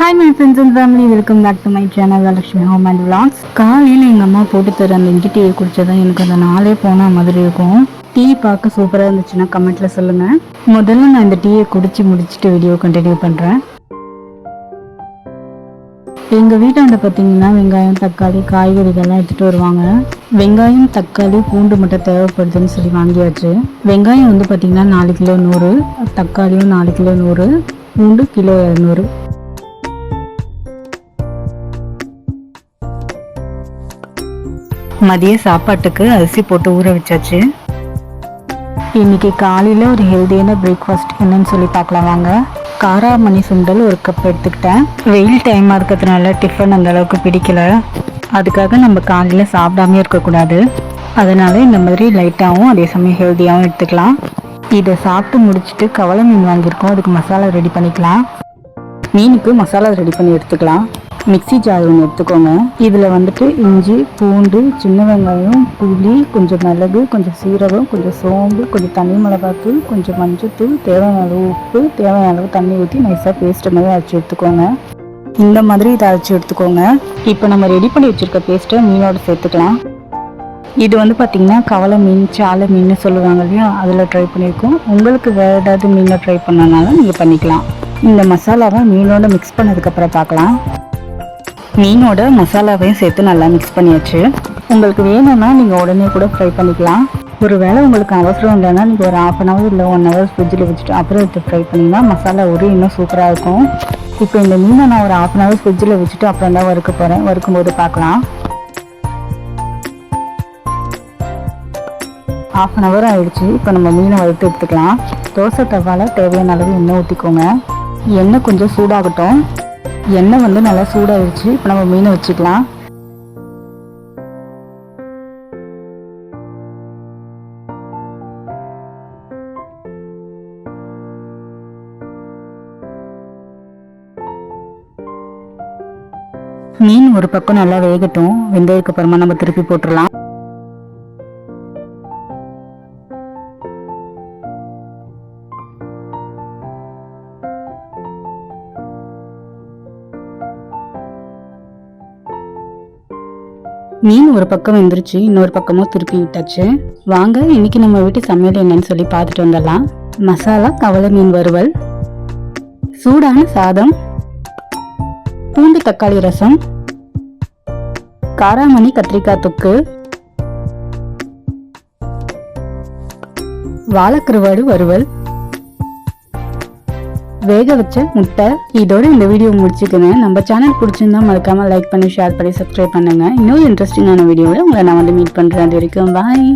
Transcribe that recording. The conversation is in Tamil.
Hi my friends and family, welcome back to my channel Lakshmi home and vlogs. காலையில் எங்கள் அம்மா போட்டு தர அந்த இஞ்சி டீயை குடித்ததான் எனக்கு அந்த நாளே போன மாதிரி இருக்கும். டீ பார்க்க சூப்பராக இருந்துச்சுன்னா கமெண்ட்டில் சொல்லுங்கள். முதல்ல நான் இந்த டீயை குடித்து முடிச்சுட்டு வீடியோ கண்டினியூ பண்ணுறேன். எங்கள் வீட்டாண்ட பார்த்தீங்கன்னா வெங்காயம், தக்காளி, காய்கறிகள்லாம் எடுத்துகிட்டு வருவாங்க. வெங்காயம், தக்காளி, பூண்டு மட்டும் தேவைப்படுதுன்னு சொல்லி வாங்கியாச்சு. வெங்காயம் வந்து பார்த்திங்கன்னா 4 கிலோ 100, தக்காளியும் 4 கிலோ 100, பூண்டு கிலோ 200. மதிய சாப்பாட்டுக்கு அரிசி போட்டு ஊற வச்சாச்சு. இன்னைக்கு காலையில் ஒரு ஹெல்தியான பிரேக்ஃபாஸ்ட் என்னன்னு சொல்லி பார்க்கலாம் வாங்க. காராமணி சுண்டல் ஒரு கப் எடுத்துக்கிட்டேன். வெயில் டைமாக இருக்கிறதுனால டிஃபன் அந்த அளவுக்கு பிடிக்கல. அதுக்காக நம்ம காலையில் சாப்பிடாமே இருக்கக்கூடாது. அதனால இந்த மாதிரி லைட்டாகவும் அதே சமயம் ஹெல்த்தியாகவும் எடுத்துக்கலாம். இதை சாப்பிட்டு முடிச்சுட்டு கவலை மீன் வாங்கியிருக்கோம். அதுக்கு மசாலா ரெடி பண்ணிக்கலாம். மீனுக்கு மசாலா ரெடி பண்ணி எடுத்துக்கலாம். மிக்சி ஜார் ஒன்று எடுத்துக்கோங்க. இதில் வந்துட்டு இஞ்சி, பூண்டு, சின்ன வெங்காயம், புளி, கொஞ்சம் மிளகு, கொஞ்சம் சீரகம், கொஞ்சம் சோம்பு, கொஞ்சம் தனி மிளகாத்தூள், கொஞ்சம் மஞ்சத்தூள், தேவையான அளவு உப்பு, தேவையான அளவு தண்ணி ஊற்றி நைஸாக பேஸ்ட் மாதிரி அரைச்சி எடுத்துக்கோங்க. இந்த மாதிரி இதை அரைச்சி எடுத்துக்கோங்க. இப்போ நம்ம ரெடி பண்ணி வச்சுருக்க பேஸ்ட்டை மீனோடு சேர்த்துக்கலாம். இது வந்து பார்த்திங்கன்னா கவலை மீன், சாலை மீன் சொல்லுவாங்க இல்லையா, அதில் ட்ரை பண்ணியிருக்கோம். உங்களுக்கு வேறு ஏதாவது மீனில் ட்ரை பண்ணனாலும் நீங்கள் பண்ணிக்கலாம். இந்த மசாலாவை மீனோட மிக்ஸ் பண்ணதுக்கப்புறம் பார்க்கலாம். மீனோட மசாலாவையும் சேர்த்து நல்லா மிக்ஸ் பண்ணியாச்சு. உங்களுக்கு வேணும்னா நீங்கள் உடனே கூட ஃப்ரை பண்ணிக்கலாம். ஒரு வேளை உங்களுக்கு அவசரம் இல்லைன்னா நீங்கள் ஒரு 1/2 hour இல்லை 1 hour ஃப்ரிட்ஜில் வச்சுட்டு அப்புறம் எடுத்து ஃப்ரை பண்ணிங்கன்னா மசாலா இன்னும் சூப்பராக இருக்கும். இப்போ இந்த மீனை நான் ஒரு 1/2 hour ஃப்ரிட்ஜில் வச்சுட்டு அப்புறம் தான் வறுக்க போகிறேன். வறுக்கும்போது பார்க்கலாம். 1/2 hour ஆயிடுச்சு. இப்போ நம்ம மீனை வறுத்து எடுத்துக்கலாம். தோசை தவாவில் தேவையான அளவு எண்ணெய் ஊற்றிக்கோங்க. எண்ணெய் கொஞ்சம் சூடாகட்டும். எண்ணெய் வந்து நல்லா சூடாகிடுச்சு. இப்போ நம்ம மீனை வச்சுக்கலாம். மீன் ஒரு பக்கம் நல்லா வேகட்டும். வெந்ததுக்கு அப்புறமா நம்ம திருப்பி போட்டுடலாம். மீன் ஒரு பக்கம் வெந்துருச்சு, இன்னொரு பக்கமும் திருப்பி விட்டாச்சு. வாங்க இன்னைக்கு நம்ம வீட்டு சமையல் என்னன்னு சொல்லி பார்த்துட்டு வந்துடலாம். மசாலா கவலை மீன் வறுவல், சூடான சாதம், பூண்டு தக்காளி ரசம், காராமணி கத்திரிக்காய் தொக்கு, வாழைக்கருவாடு வறுவல், வேக வச்ச முட்டை. இதோட இந்த வீடியோ முடிச்சுக்கோங்க. நம்ம சேனல் பிடிச்சிருந்தா மறக்காம லைக் பண்ணி, ஷேர் பண்ணி, சப்ஸ்கிரைப் பண்ணுங்க. இன்னொரு இன்ட்ரெஸ்டிங்கான வீடியோட உங்களை நான் மீட் பண்றேன். அது வரைக்கும் பாய்.